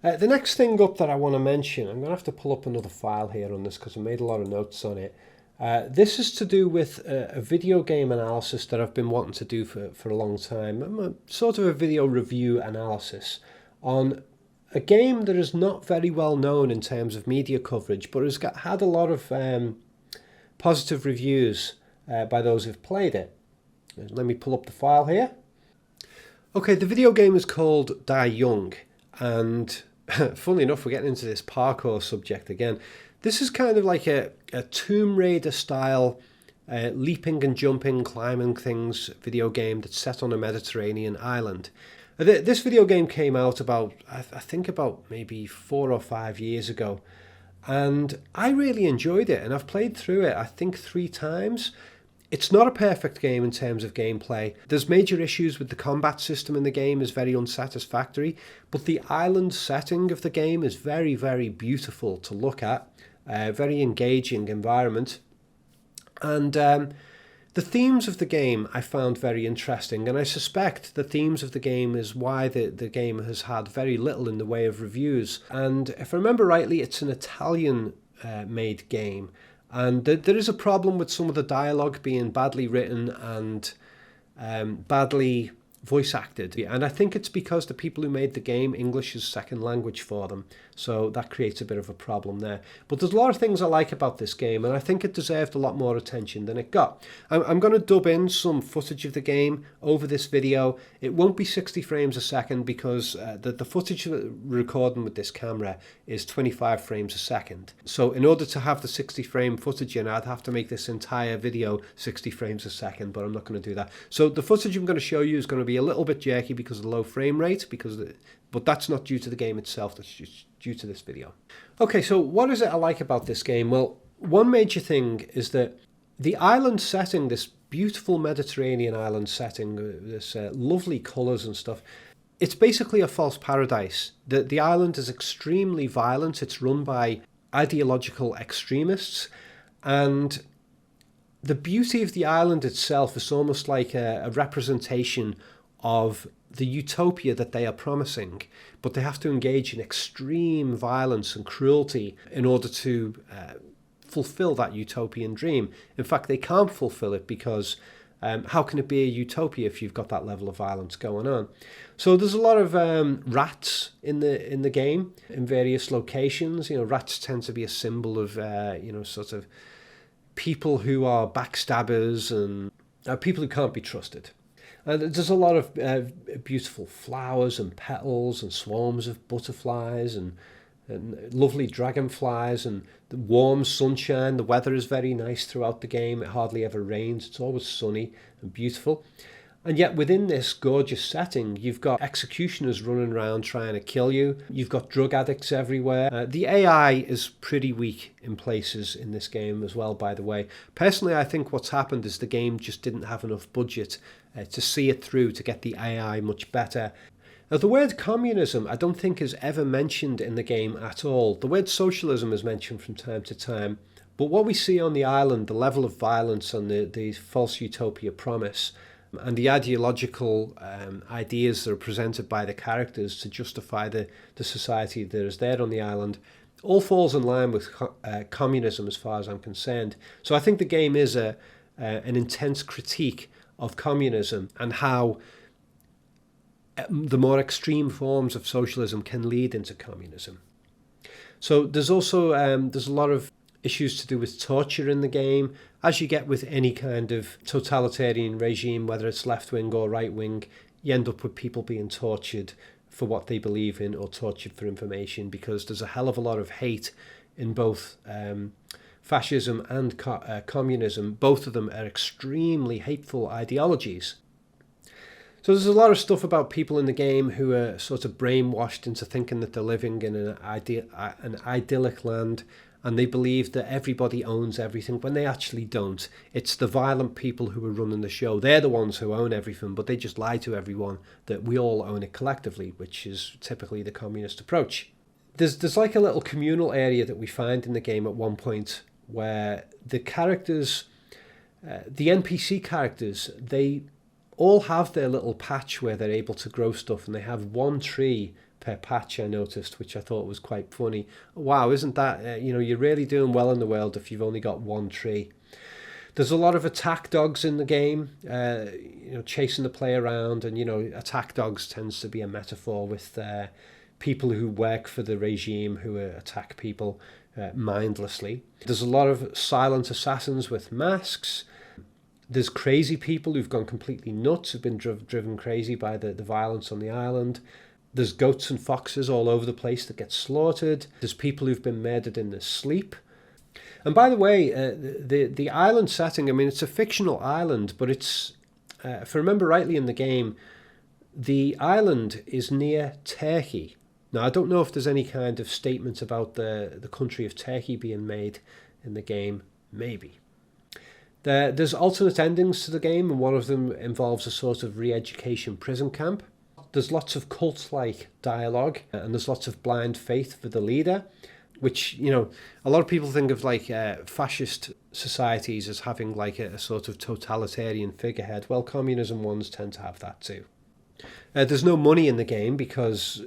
The next thing up that I want to mention, I'm going to have to pull up another file here on this because I made a lot of notes on it. This is to do with a video game analysis that I've been wanting to do for a long time. Sort of a video review analysis on a game that is not very well known in terms of media coverage, but has had a lot of positive reviews by those who've played it. Let me pull up the file here. Okay, the video game is called Die Young, and funnily enough, we're getting into this parkour subject again. This is kind of like a Tomb Raider style leaping and jumping, climbing things video game that's set on a Mediterranean island. This video game came out about maybe 4 or 5 years ago, and I really enjoyed it, and I've played through it I think 3 times. It's not a perfect game in terms of gameplay. There's major issues with the combat system in the game, is very unsatisfactory, but the island setting of the game is very, very beautiful to look at. Very engaging environment. And the themes of the game I found very interesting, and I suspect the themes of the game is why the game has had very little in the way of reviews. And if I remember rightly, it's an Italian made game. And there is a problem with some of the dialogue being badly written and badly voice acted. And I think it's because the people who made the game, English is second language for them. So that creates a bit of a problem there. But there's a lot of things I like about this game, and I think it deserved a lot more attention than it got. I'm going to dub in some footage of the game over this video. It won't be 60 frames a second because the footage we're recording with this camera is 25 frames a second. So in order to have the 60 frame footage in, I'd have to make this entire video 60 frames a second, but I'm not going to do that. So the footage I'm going to show you is going to be a little bit jerky because of the low frame rate, but that's not due to the game itself, that's just due to this video. Okay, so what is it I like about this game? Well, one major thing is that the island setting, this beautiful Mediterranean island setting, this lovely colours and stuff, it's basically a false paradise. The island is extremely violent. It's run by ideological extremists, and the beauty of the island itself is almost like a representation of the utopia that they are promising, but they have to engage in extreme violence and cruelty in order to fulfill that utopian dream. In fact, they can't fulfill it because how can it be a utopia if you've got that level of violence going on? So there's a lot of rats in the game in various locations. Rats tend to be a symbol of sort of people who are backstabbers and people who can't be trusted. There's a lot of beautiful flowers and petals and swarms of butterflies and lovely dragonflies and the warm sunshine. The weather is very nice throughout the game. It hardly ever rains. It's always sunny and beautiful. And yet within this gorgeous setting, you've got executioners running around trying to kill you. You've got drug addicts everywhere. The AI is pretty weak in places in this game as well, by the way. Personally, I think what's happened is the game just didn't have enough budget to see it through, to get the AI much better. Now, the word communism I don't think is ever mentioned in the game at all. The word socialism is mentioned from time to time. But what we see on the island, the level of violence and the false utopia promise, and the ideological ideas that are presented by the characters to justify the society that is there on the island, all falls in line with communism as far as I'm concerned. So I think the game is an intense critique of communism and how the more extreme forms of socialism can lead into communism. So there's also there's a lot of issues to do with torture in the game, as you get with any kind of totalitarian regime, whether it's left-wing or right-wing. You end up with people being tortured for what they believe in or tortured for information, because there's a hell of a lot of hate in both fascism and communism. Both of them are extremely hateful ideologies. So there's a lot of stuff about people in the game who are sort of brainwashed into thinking that they're living in an idyllic land, and they believe that everybody owns everything when they actually don't. It's the violent people who are running the show. They're the ones who own everything, but they just lie to everyone that we all own it collectively, which is typically the communist approach. There's like a little communal area that we find in the game at one point where the characters, the NPC characters, they all have their little patch where they're able to grow stuff, and they have one tree per patch, I noticed, which I thought was quite funny. Wow, isn't that, you're really doing well in the world if you've only got one tree. There's a lot of attack dogs in the game, chasing the player around, and, attack dogs tends to be a metaphor with people who work for the regime who attack people mindlessly. There's a lot of silent assassins with masks. There's crazy people who've gone completely nuts, who've been driven crazy by the violence on the island. There's goats and foxes all over the place that get slaughtered. There's people who've been murdered in their sleep. And by the way, the island setting, I mean, it's a fictional island, but it's, if I remember rightly in the game, the island is near Turkey. Now, I don't know if there's any kind of statement about the country of Turkey being made in the game. Maybe. There's alternate endings to the game, and one of them involves a sort of re-education prison camp. There's lots of cult-like dialogue, and there's lots of blind faith for the leader, which, a lot of people think of like fascist societies as having like a sort of totalitarian figurehead. Well, communism ones tend to have that too. There's no money in the game because,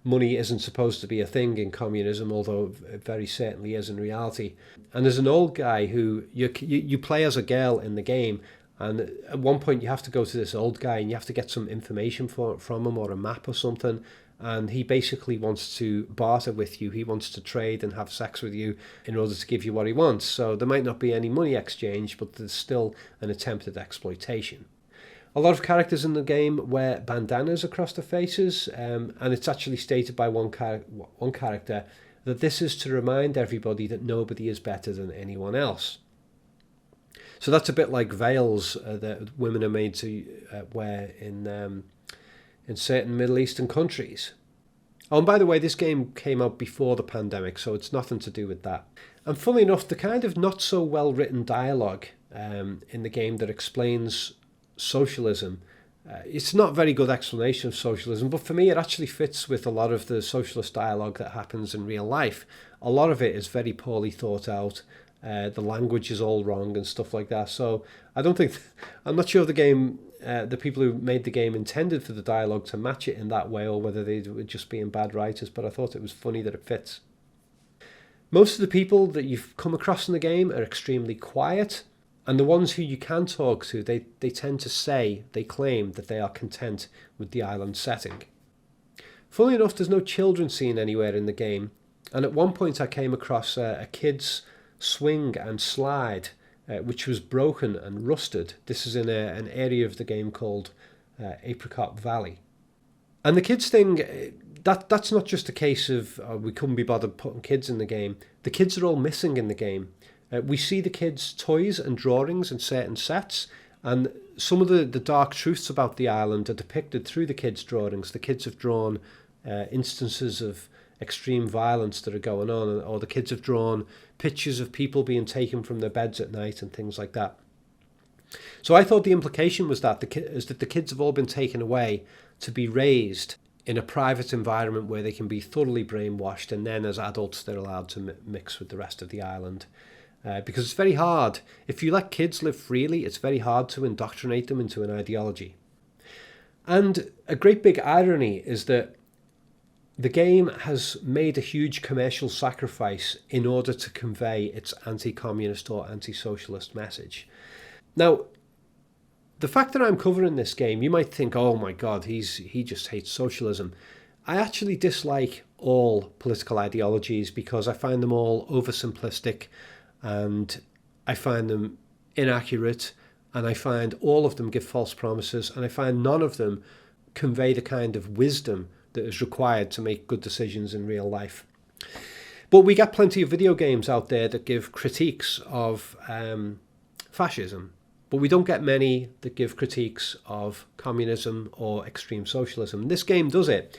money isn't supposed to be a thing in communism, although it very certainly is in reality. And there's an old guy who you play as a girl in the game, and at one point you have to go to this old guy and you have to get some information from him or a map or something. And he basically wants to barter with you. He wants to trade and have sex with you in order to give you what he wants. So there might not be any money exchange, but there's still an attempt at exploitation. A lot of characters in the game wear bandanas across their faces, and it's actually stated by one character that this is to remind everybody that nobody is better than anyone else. So that's a bit like veils that women are made to wear in certain Middle Eastern countries. Oh, and by the way, this game came out before the pandemic, so it's nothing to do with that. And funnily enough, the kind of not so well written dialogue in the game that explains socialism, it's not a very good explanation of socialism, but for me it actually fits with a lot of the socialist dialogue that happens in real life. A lot of it is very poorly thought out. The language is all wrong and stuff like that. So I'm not sure the people who made the game intended for the dialogue to match it in that way, or whether they were just being bad writers, but I thought it was funny that it fits. Most of the people that you've come across in the game are extremely quiet, and the ones who you can talk to, they tend to they claim that they are content with the island setting. Funnily enough, there's no children scene anywhere in the game, and at one point I came across a kid's swing and slide, which was broken and rusted. This is in an area of the game called Apricot Valley. And the kids thing, that's not just a case of we couldn't be bothered putting kids in the game. The kids are all missing in the game. We see the kids' toys and drawings in certain sets, and some of the dark truths about the island are depicted through the kids' drawings. The kids have drawn instances of extreme violence that are going on, or the kids have drawn pictures of people being taken from their beds at night and things like that. So I thought the implication was that the kids have all been taken away to be raised in a private environment where they can be thoroughly brainwashed, and then as adults they're allowed to mix with the rest of the island. Because it's very hard. If you let kids live freely, it's very hard to indoctrinate them into an ideology. And a great big irony is that the game has made a huge commercial sacrifice in order to convey its anti-communist or anti-socialist message. Now, the fact that I'm covering this game, you might think, oh my God, he just hates socialism. I actually dislike all political ideologies because I find them all oversimplistic, and I find them inaccurate, and I find all of them give false promises, and I find none of them convey the kind of wisdom that is required to make good decisions in real life. But we get plenty of video games out there that give critiques of fascism, but we don't get many that give critiques of communism or extreme socialism. This game does it,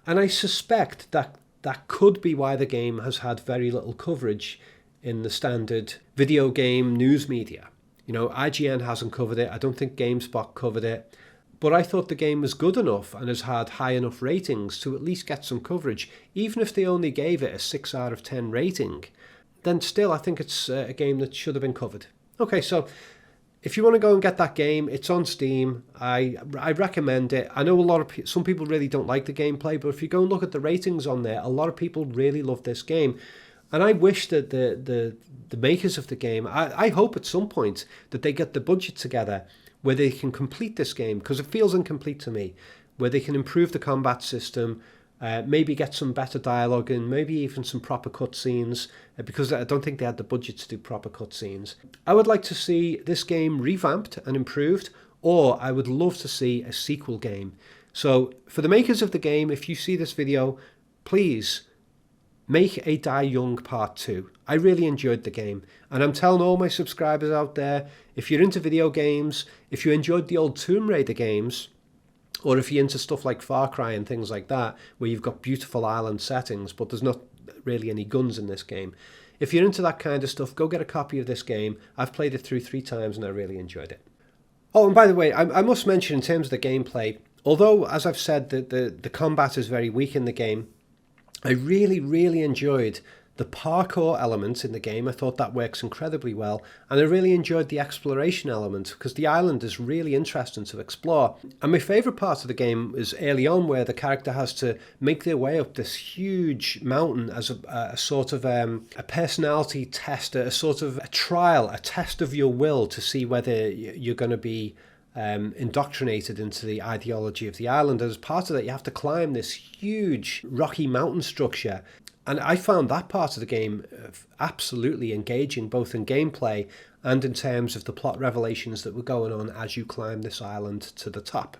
and I suspect that could be why the game has had very little coverage in the standard video game news media. IGN hasn't covered it. I don't think GameSpot covered it. But I thought the game was good enough and has had high enough ratings to at least get some coverage. Even if they only gave it a 6 out of 10 rating, then still I think it's a game that should have been covered. Okay, so if you want to go and get that game, it's on Steam. I recommend it. I know some people really don't like the gameplay, but if you go and look at the ratings on there, a lot of people really love this game. And I wish that the makers of the game, I hope at some point that they get the budget together where they can complete this game, because it feels incomplete to me, where they can improve the combat system, maybe get some better dialogue and maybe even some proper cutscenes, because I don't think they had the budget to do proper cutscenes. I would like to see this game revamped and improved, or I would love to see a sequel game. So for the makers of the game, if you see this video, please make a Die Young Part 2. I really enjoyed the game, and I'm telling all my subscribers out there, if you're into video games, if you enjoyed the old Tomb Raider games, or if you're into stuff like Far Cry and things like that, where you've got beautiful island settings, but there's not really any guns in this game. If you're into that kind of stuff, go get a copy of this game. I've played it through 3 times and I really enjoyed it. Oh, and by the way, I must mention in terms of the gameplay, although, as I've said, the combat is very weak in the game, I really, really enjoyed the parkour element in the game. I thought that works incredibly well. And I really enjoyed the exploration element, because the island is really interesting to explore. And my favourite part of the game is early on, where the character has to make their way up this huge mountain as a sort of a personality test, a sort of a trial, a test of your will to see whether you're going to be indoctrinated into the ideology of the island. As part of that, you have to climb this huge rocky mountain structure. And I found that part of the game absolutely engaging, both in gameplay and in terms of the plot revelations that were going on as you climb this island to the top.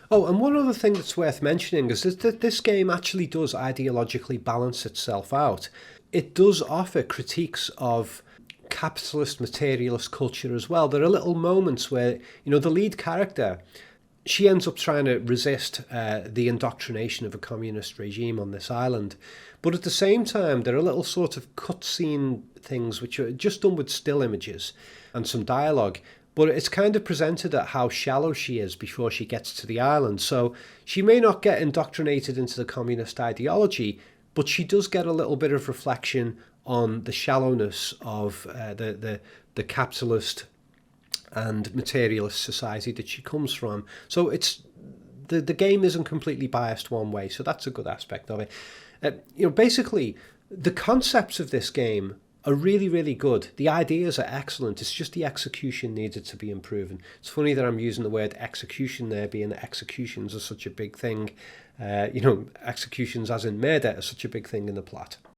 Oh, and one other thing that's worth mentioning is that this game actually does ideologically balance itself out. It does offer critiques of capitalist, materialist culture as well. There are little moments where, the lead character, she ends up trying to resist the indoctrination of a communist regime on this island. But at the same time, there are little sort of cutscene things which are just done with still images and some dialogue. But it's kind of presented at how shallow she is before she gets to the island. So she may not get indoctrinated into the communist ideology, but she does get a little bit of reflection on the shallowness of the capitalist and materialist society that she comes from. So it's the game isn't completely biased one way, so that's a good aspect of it. Basically, the concepts of this game are really, really good. The ideas are excellent. It's just the execution needed to be improved. It's funny that I'm using the word execution there, being that executions are such a big thing. Executions as in murder are such a big thing in the plot.